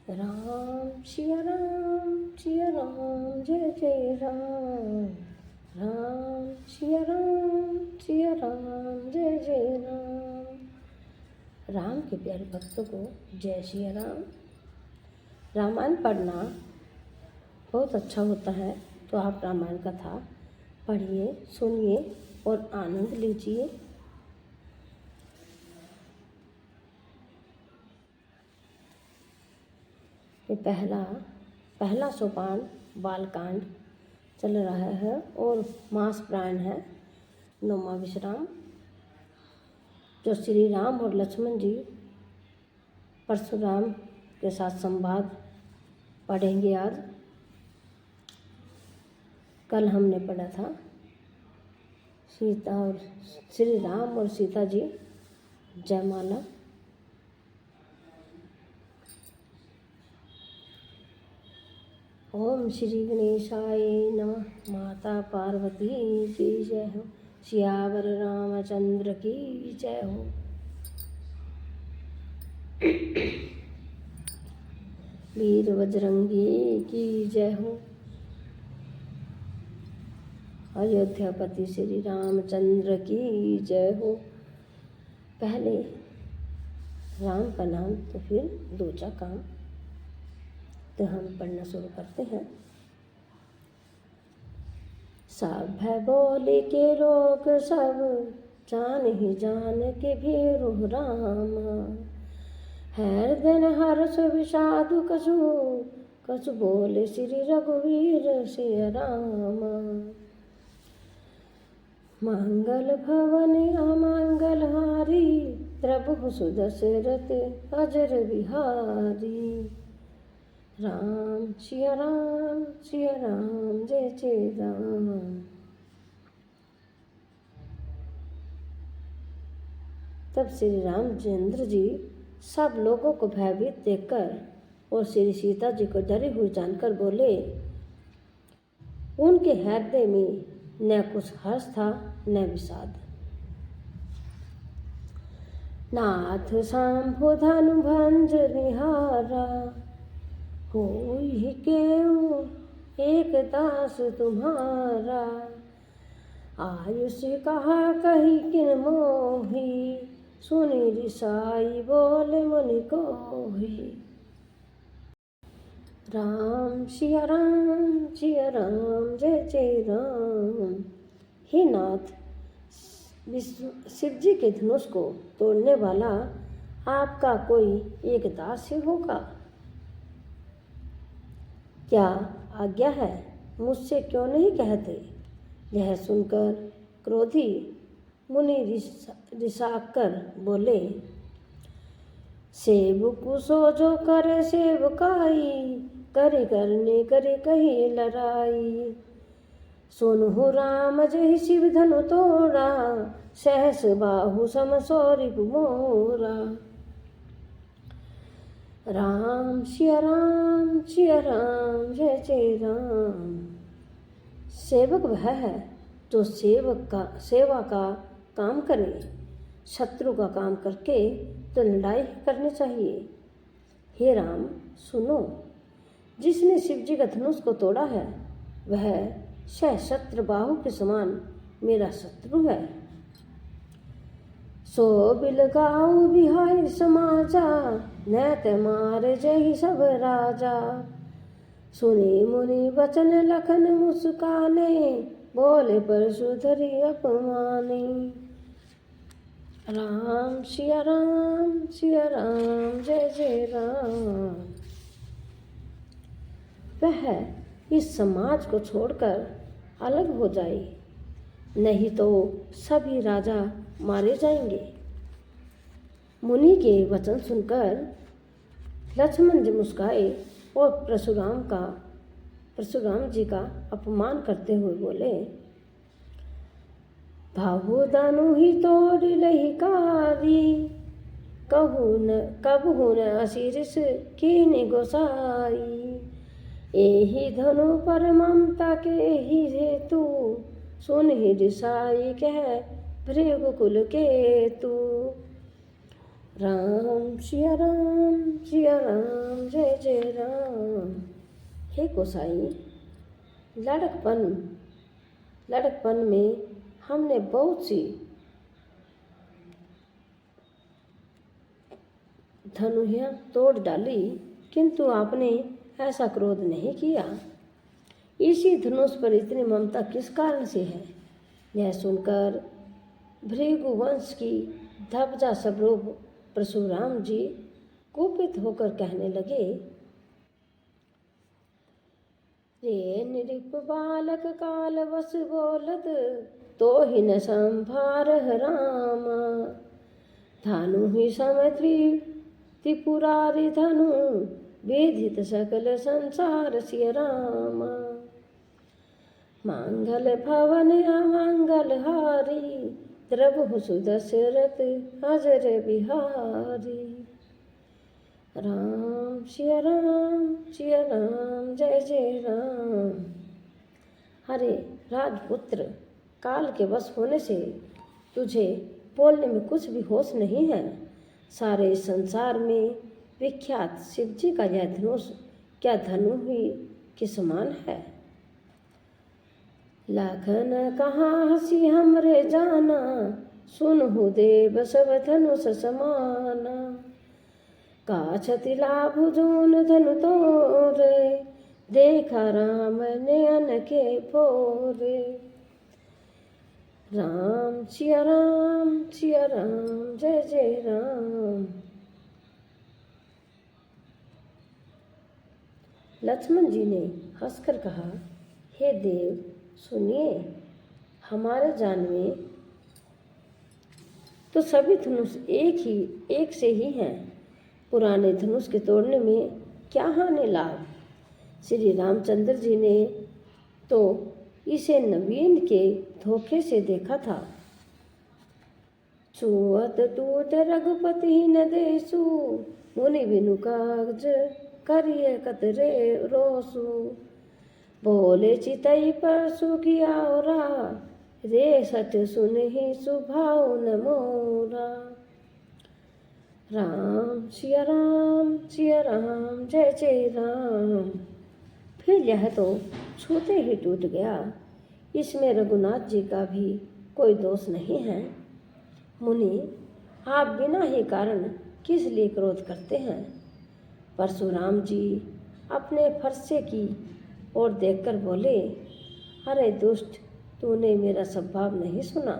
राम सिया राम जय जय राम। राम सिया राम जय जय राम। राम के प्यारे भक्तों को जय सिया राम। रामायण पढ़ना बहुत अच्छा होता है, तो आप रामायण कथा पढ़िए, सुनिए और आनंद लीजिए। ये पहला सोपान बालकांड चल रहा है और मास प्राण है 9वां विश्राम, जो श्री राम और लक्ष्मण जी परशुराम के साथ संवाद पढ़ेंगे आज। कल हमने पढ़ा था सीता और श्री राम और सीता जी जयमाला। ओम श्री गणेशाय नमः। माता पार्वती की जय हो। सियावर रामचंद्र की जय हो। वीर बजरंगी की जय हो। अयोध्यापति श्री रामचंद्र की जय हो। पहले राम का नाम तो फिर दूजा काम। तो हम पढ़ना शुरू करते हैं। सब है बोले के लोग सब, जान ही जान के भीरु रामा। हर दिन हर्ष विषाद कछु बोले श्री रघुवीर सिया रामा। मंगल भवन अमंगल हारी, प्रभु सुदशरथ अजर बिहारी। राम सिया राम जय जय राम। तब श्री रामचंद्र जी सब लोगों को भयभीत देखकर और श्री सीता जी को डरी हुई जानकर बोले। उनके हृदय में न कुछ हर्ष था न विषाद। नाथ शंभु धनु भंज निहारा, होई केउ एक दास तुम्हारा। आयुष कहा कही किन मोही, सुनी रिसाई बोले मुनि कोही। राम सिया राम जय जय राम। हे नाथ, शिव जी के धनुष को तोड़ने वाला आपका कोई एक दास ही होगा। क्या आज्ञा है, मुझसे क्यों नहीं कहते। यह सुनकर क्रोधी मुनि रिसाकर बोले। सेवकु सो जो करे सेवकाई, करे करने करे कही लड़ाई। सुनहु राम जहि शिव धनु तोड़ा, सहस बाहु सम सौरि मोरा। राम सिया राम जय जय राम। सेवक वह है जो सेवा का काम करे। शत्रु का काम करके तो लड़ाई करनी चाहिए। हे राम सुनो, जिसने शिव जी का धनुष को तोड़ा है वह सहस्त्र बाहु के समान मेरा शत्रु है। सो बिलगाऊ बिहाई समाजा, नैत मारे जय सब राजा। सुनी मुनि वचन लखन मुस्काने, बोले परशु धरि अपमाने। राम सिया राम जय जय राम। वह इस समाज को छोड़कर अलग हो जाए, नहीं तो सभी राजा मारे जाएंगे। मुनि के वचन सुनकर लक्ष्मण जी मुस्काए और परशुराम जी का अपमान करते हुए बोले। भावु दानु ही तोड़ लही कारी, कबहु न असीरिस कीन गोसाई। एहि धनु पर ममता के ही हेतु, सुन ही रिसाई कह भृगु कुल के तू। राम सिया राम सिया राम जय जय राम। हे गोसाई, लड़कपन में हमने बहुत सी धनुहियाँ तोड़ डाली, किंतु आपने ऐसा क्रोध नहीं किया। इसी धनुष पर इतनी ममता किस कारण से है? यह सुनकर भृगुवंश की धवजा स्वरूप परशुराम जी कुपित होकर कहने लगे, रे नृप बालक काल वश बोलत, तो ही न संभार राम। धनु ही समत्रि त्रिपुरारि धनु, वेदित सकल संसार सिय राम। मांगल भवन अमंगल हारी, द्रवहु सुदशरथ अजर बिहारी। राम सिया राम जय जय राम। अरे राजपुत्र, काल के वश होने से तुझे बोलने में कुछ भी होश नहीं है। सारे संसार में विख्यात शिव जी का यह धनुष क्या धनु ही के समान है? लाखन कहाँ हसी हमरे जाना, सुनहु देव सब धनुष समाना। काछति लाभ जोन धनु तोरे, देखा राम नयन के फोरे। राम सिया राम जय जय राम। लक्ष्मण जी ने हंसकर कहा, हे देव सुनिए, हमारे जान में तो सभी धनुष एक से ही हैं। पुराने धनुष के तोड़ने में क्या हानि लाभ? श्री रामचंद्र जी ने तो इसे नवीन के धोखे से देखा था। छुअत टूट रघुपति न देसु, मुनि बिनु काज करिए कतरे रोसु। बोले चितई पर सुखिया ओरा, रे सत सुन ही सुभाव न मोरा। राम सिया राम जय जय राम। फिर यह तो छूते ही टूट गया, इसमें रघुनाथ जी का भी कोई दोष नहीं है। मुनि, आप बिना ही कारण किस लिए क्रोध करते हैं? परशुराम जी अपने फरसे की ओर देखकर बोले, अरे दुष्ट, तूने मेरा स्वभाव नहीं सुना।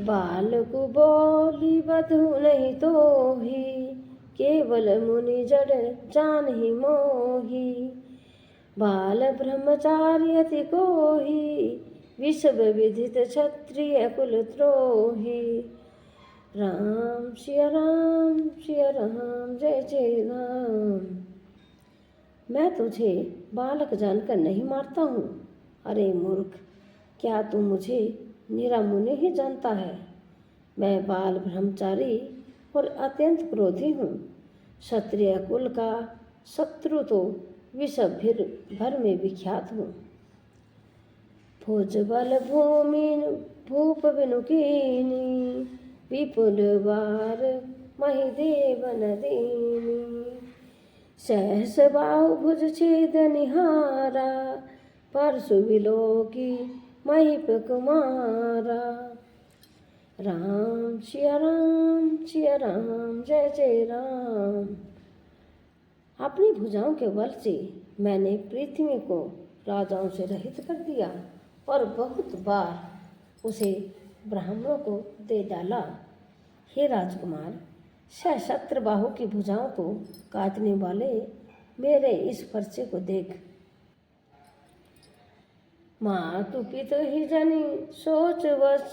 बालकु बोली बधु नहीं तो ही, केवल मुनि जड़ जान ही मोही। बाल ब्रह्मचार्य अति कोही, विश्व विदित क्षत्रिय कुल द्रोही। राम सिया राम जय जय राम। मैं तुझे बालक जानकर नहीं मारता हूँ। अरे मूर्ख, क्या तू मुझे निरा मुनि ही जानता है? मैं बाल ब्रह्मचारी और अत्यंत क्रोधी हूँ। क्षत्रिय कुल का शत्रु तो विश्व भर में विख्यात हूँ। भुज बल भूमि भूप बिनुकीनी, विपुल वार महिदेव नदीनी। सहस बाहु भुज छेद निहारा, परशु विलोकी महिप कुमारा। राम सिया राम जय जय राम। अपनी भुजाओं के बल से मैंने पृथ्वी को राजाओं से रहित कर दिया और बहुत बार उसे ब्राह्मणों को दे डाला। हे राजकुमार, सशस्त्र बाहु की भुजाओं को काटने वाले मेरे इस फरसे को देख। मातु पितु ही जनी सोच वश,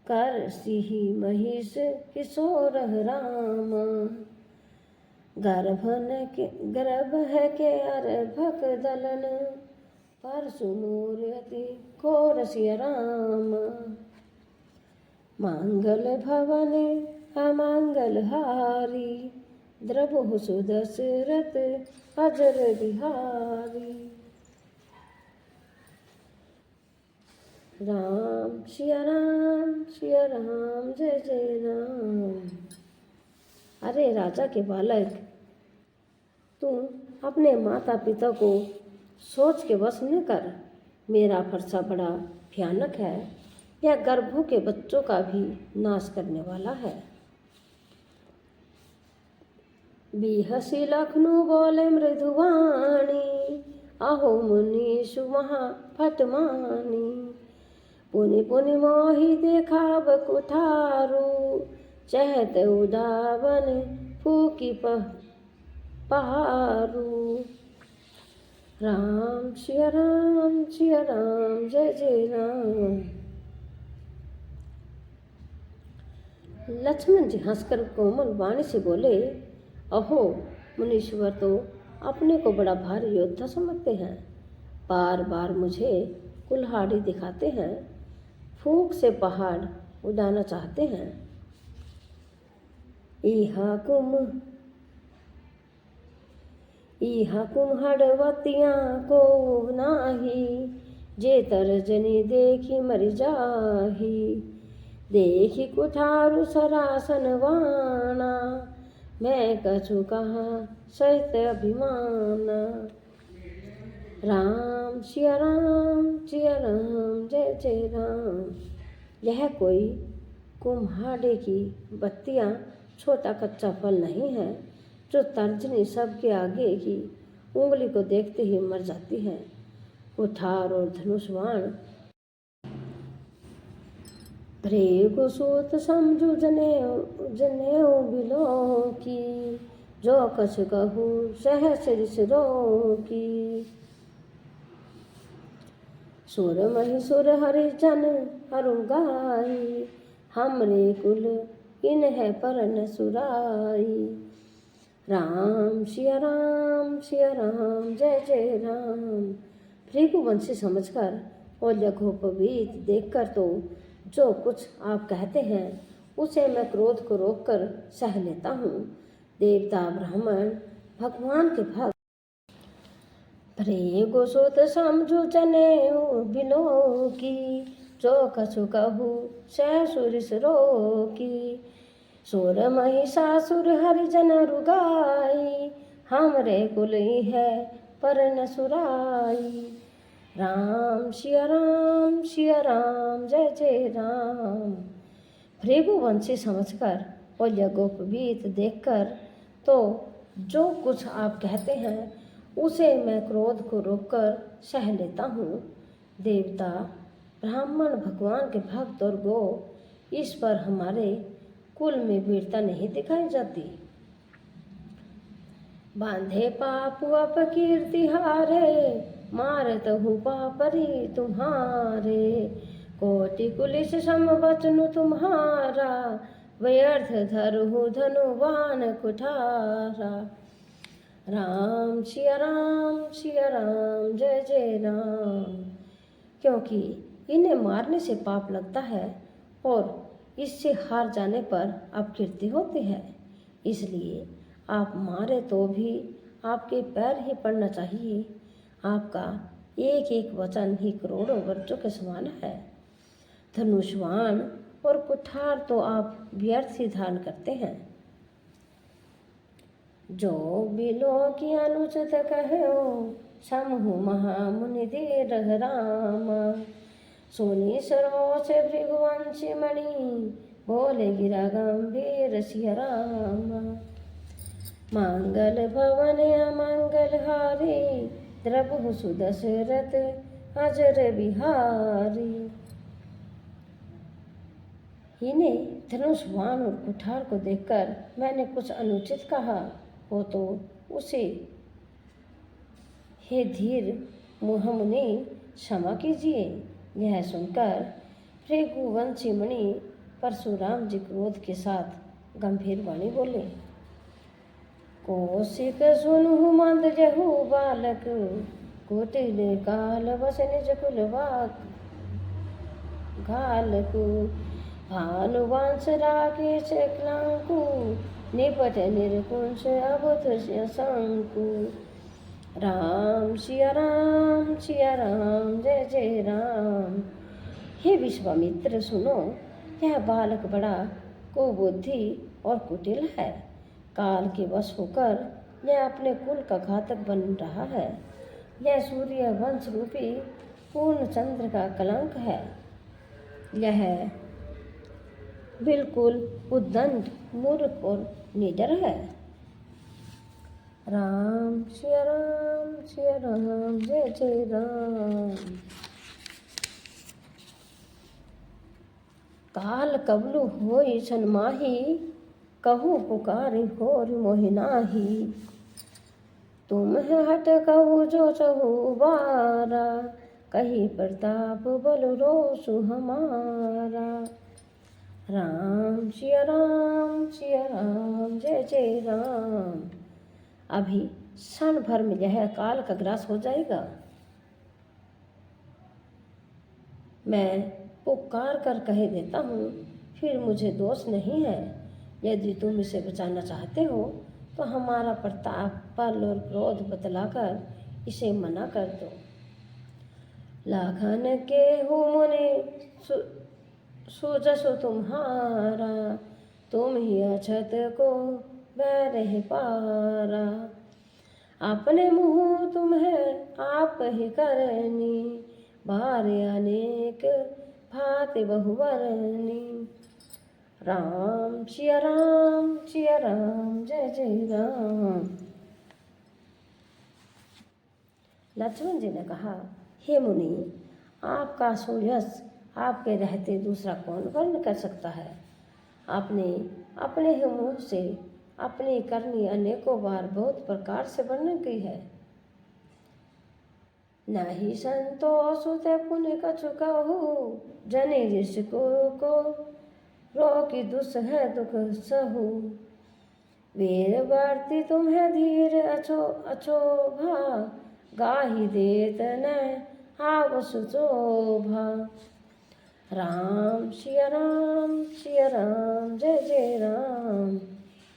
कर सिही महिष किशोर राम। गर्भ है के अर्भक दलन, परशु मोर अति घोर सिय राम। मांगल भवन अमंगल हारी, द्रवहु सुदशरथ अजर बिहारी। राम सिया राम सिया राम जय जय राम। अरे राजा के बालक, तू अपने माता पिता को सोच के वश न कर। मेरा फरसा बड़ा भयानक है, यह गर्भों के बच्चों का भी नाश करने वाला है। बिहसी लखनऊ बोले मृदुवाणी, अहो मुनीषु महा फटमानी। पुनि पुनि मोहि देखाव कुठारू, चहत उदावन फूकी पहारू। राम सिया राम जय जय राम। लक्ष्मण जी हंसकर कोमल वाणी से बोले, अहो मुनीश्वर तो अपने को बड़ा भारी योद्धा समझते हैं, बार बार मुझे कुल्हाड़ी दिखाते हैं, फूंक से पहाड़ उड़ाना चाहते हैं। इहा कुम्हड़वतियाँ को नाही, जे तरजनी देखी मर जाही। देखी कुठारू सरासन वाणा, मैं कछु कहाँ सहित अभिमाना। राम सिया राम जय जय राम। यह कोई कुम्हाड़े की बत्तियाँ छोटा कच्चा फल नहीं है, जो तर्जनी सबके आगे की उंगली को देखते ही मर जाती है। कुठार और धनुष्वाण प्रेगु सूत समझू जनेऊ बिलो की, जो कछ कहू सहस रो की। सुर महिसुर हरिजन हरु गाई, हमरे कुल इन है पर न सुराई। राम सिया राम जय जय राम। भृगुवंशी समझकर और यज्ञोपवीत देखकर तो जो कुछ आप कहते हैं उसे मैं क्रोध को रोककर सह लेता हूँ। देवता ब्राह्मण भगवान के भक्त भृगु सुत समझू जनेऊ बिलो की, जो कछु कहू ससुर रो की। सुर महिषासुर हरिजन रुगाई, हमरे कुल है पर न सुराई। राम सिया राम जय जय राम। भृगुवंशी समझकर और यज्ञोपवीत देखकर तो जो कुछ आप कहते हैं उसे मैं क्रोध को रोककर सह लेता हूँ। देवता ब्राह्मण भगवान के भक्त और गो, इस पर हमारे कुल में वीरता नहीं दिखाई जाती। बांधे पापु अपकीर्ति हारे, मारत हूँ पापरी तुम्हारे। कोटि कुलिस समवचनु तुम्हारा, व्यर्थ धरहु धनुवान कुठारा। राम सिया राम जय जय राम। क्योंकि इन्हें मारने से पाप लगता है और इससे हार जाने पर अपकीर्ति होती है, इसलिए आप मारे तो भी आपके पैर ही पड़ना चाहिए। आपका एक एक वचन ही करोड़ों वर्षों के समान है। धनुष्वाण और कुठार तो आप व्यर्थ ही धारण करते हैं। जो बिलो की अनुचित कहो, समूह महामुनि धीर राम। सोनी सरोस भृगुवंशी मणि, बोले गिरा गंभीर सिया राम। मंगल भवन अमंगल हारी, द्रवहु सुदशरथ अजर बिहारी। इन्हें धनुष्वाण और कुठार को देखकर मैंने कुछ अनुचित कहा हो तो उसे हे धीर मुनि क्षमा कीजिए। यह सुनकर भृगुवंशी मुनि परशुराम जी क्रोध के साथ गंभीर वाणी बोले, कौशिक सुनु मंद जहु बालक, कुटिल काल बस निज कुलवाक घालकु। भानुवंश राकेश क्लांकु, निपट निरकुंश अबुध शंकु। राम सिया राम जय जय राम। हे विश्वामित्र सुनो, यह बालक बड़ा कुबुद्धि और कुटिल है। काल के वश होकर यह अपने कुल का घातक बन रहा है। यह सूर्य वंश रूपी पूर्ण चंद्र का कलंक है। यह बिल्कुल उद्दंड, मूर्ख और निडर है। राम सिया राम सिया राम, जय जय राम। काल कबलु होई सनमाही, कहूँ पुकारी होर मोहि नाही। तुम हट कहू जो चहु बारा, कही प्रताप बल रोसु हमारा। राम सिया राम सिया राम, जय जय राम। अभी क्षण भर में यह काल का ग्रास हो जाएगा। मैं पुकार कर कह देता हूँ, फिर मुझे दोष नहीं है। यदि तुम इसे बचाना चाहते हो तो हमारा प्रताप, बल और क्रोध बतलाकर इसे मना कर दो। लाखन के हो मुनि सुजसो तुम्हारा, तुम ही अछत को बैरह पारा। अपने मुँह तुम्हें आप ही करनी, बार अनेक भांति बहुवरनी। राम सिया राम सिया राम, जय जय राम। लक्ष्मण जी ने कहा, हे मुनि, आपका सुयश आपके रहते दूसरा कौन वर्ण कर सकता है। आपने अपने ही मुँह से अपनी करनी अनेकों बार बहुत प्रकार से वर्णन की है। नहीं संतोष ते पुण्य कछु कहू, जनि जिसको को रोकी दुस है दुख सहू। वीर वर्ती तुम्हें धीर अछोभा, गाही देत न आव सुचोभा। राम सिया राम, जय जय राम।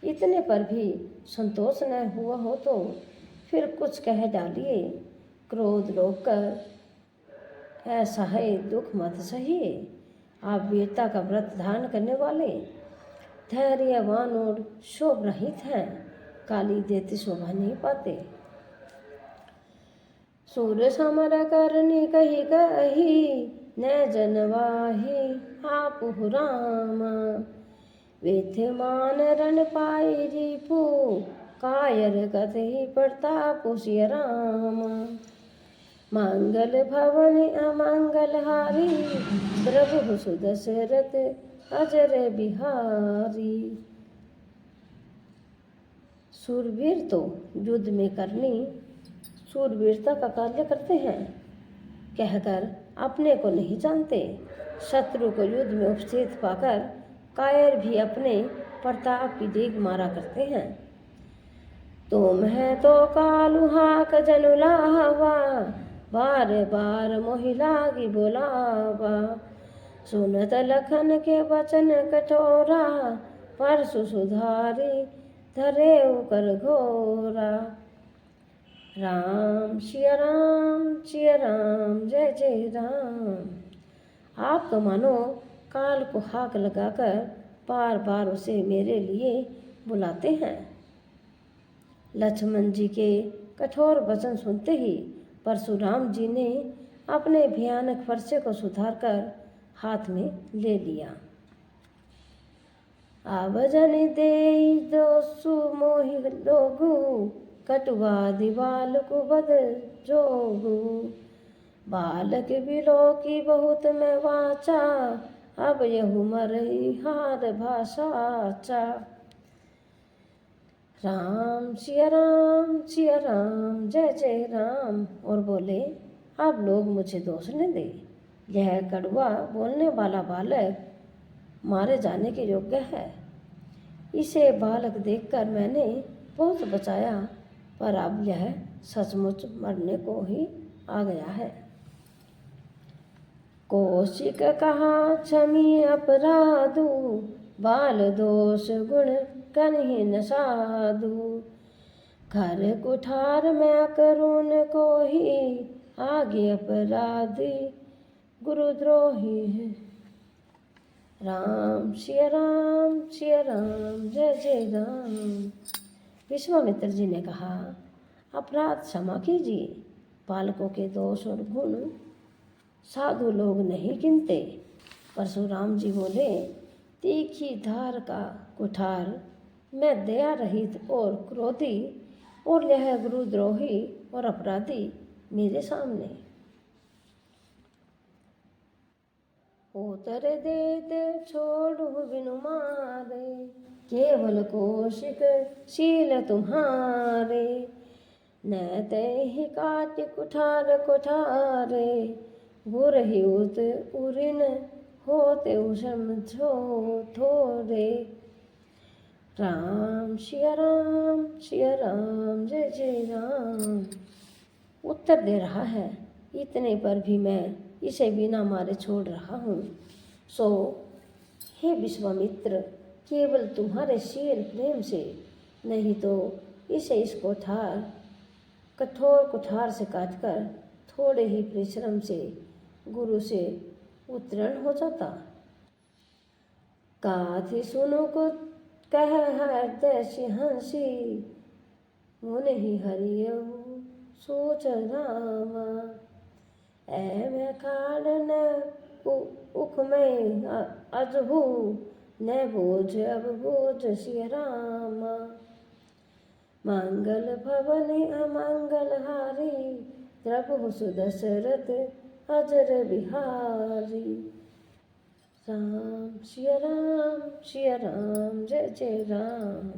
इतने पर भी संतोष न हुआ हो तो फिर कुछ कह डालिए। क्रोध रोककर ऐसा है दुख मत सहिए। आप वीरता का व्रत धारण करने वाले, धैर्यवान और शोभ रहित हैं, काली देती शोभा नहीं पाते। सूर्य समर करनी कही कही, न जनवाही आप रामा। विद्यमान रण पाई रिपु, कायर कथि प्रताप सिया राम। मंगल भवन अमंगल हारी, प्रभु सुदशरथ अजर बिहारी। सूरवीर तो युद्ध में करनी सूरवीरता का कार्य करते हैं, कहकर अपने को नहीं जानते। शत्रु को युद्ध में उपस्थित पाकर कायर भी अपने प्रताप की देख मारा करते हैं। तुम है तो कालू हाक जनुलावा, बार बार मोहि लागी बोलावा। सुनत लखन के वचन कठोरा, परसु सुधारी धरे कर घोरा। राम सिया राम, जय जय राम। आप तो मानो काल को हाक लगाकर बार बार उसे मेरे लिए बुलाते हैं। लक्ष्मण जी के कठोर वचन सुनते ही परशुराम जी ने अपने भयानक फरसे को सुधार कर हाथ में ले लिया। आबजन देई दोसु मोहि लोगु, कटुआ दिवाल को बद जोगु। बालक बिलो की बहुत में वाचा, अब यहु मरई हार भाषाचा। राम सिया राम, जय जय राम। और बोले, आप लोग मुझे दोष न दे। यह कड़वा बोलने वाला बालक मारे जाने के योग्य है। इसे बालक देखकर मैंने बहुत बचाया, पर अब यह सचमुच मरने को ही आ गया है। कौशिक कहा क्षमी अपराधु, बाल दोष गुण कन्हीन साधु। घर कुठार में करुण को ही, आगे अपराधी गुरुद्रोही है। राम सिया राम जय जय राम। विश्वामित्र जी ने कहा, अपराध क्षमा कीजिए, बालकों के दोष और गुण साधु लोग नहीं गिनते। परशुराम जी बोले, तीखी धार का कुठार, मैं दया रहित और क्रोधी, और यह गुरुद्रोही और अपराधी मेरे सामने। उतर देते छोड़ू बिनु मारे, केवल कौशिक शील तुम्हारे। न तहि काट कुठार कुठारे, गुरहि उत उरिन होते समझो थोरे। राम सिया राम जय जय राम। उत्तर दे रहा है, इतने पर भी मैं इसे बिना मारे छोड़ रहा हूँ। सो हे विश्वामित्र, केवल तुम्हारे शील प्रेम से, नहीं तो इसे इस कठोर कुठार से काटकर थोड़े ही परिश्रम से गुरु से उत्तीर्ण हो जाता। काथी सुनो को कह हृदय हंसी, मुन ही हरियौ सोच रामा। मैं खाड़ न उख में अजहू, न बोझ अब बोझ सिया रामा। मंगल भवन अमंगल हारी, प्रभु सुदशरथ अजर बिहारी। राम सिया राम जय जय राम।